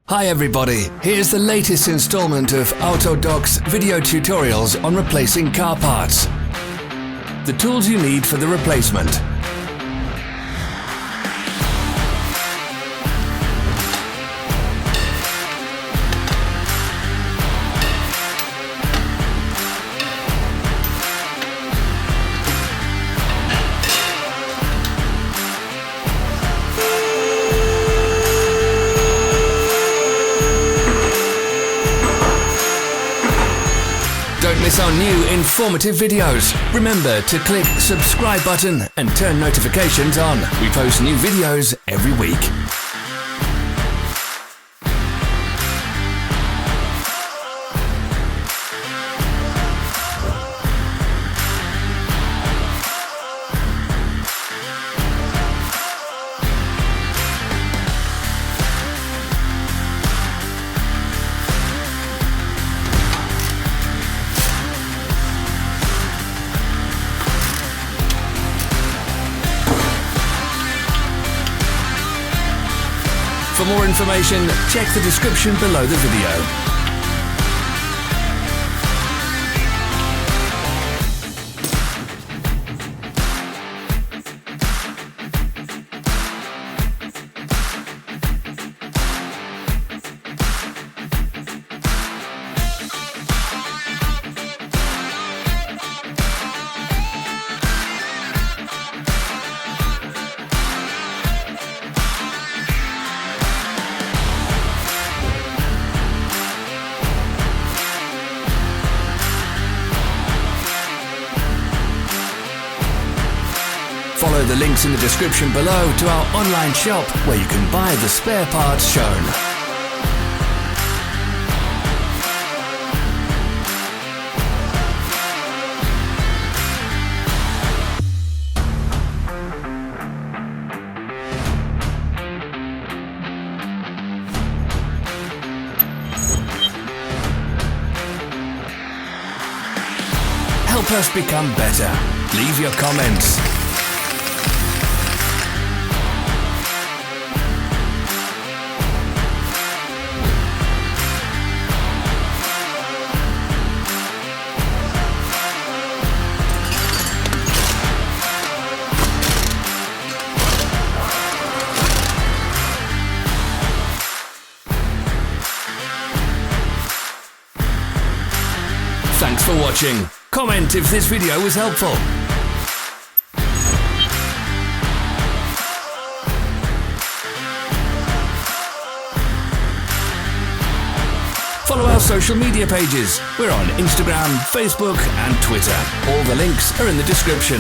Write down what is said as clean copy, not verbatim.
Hi everybody, here's the latest installment of Autodoc's video tutorials on replacing car parts. The tools you need for the replacement. Don't miss our new informative videos. Remember to click subscribe button and turn notifications on. We post new videos every week. For more information, check the description below the video. Follow the links in the description below to our online shop where you can buy the spare parts shown. Help us become better. Leave your comments. Thanks for watching. Comment if this video was helpful. Follow our social media pages. We're on Instagram, Facebook and Twitter. All the links are in the description.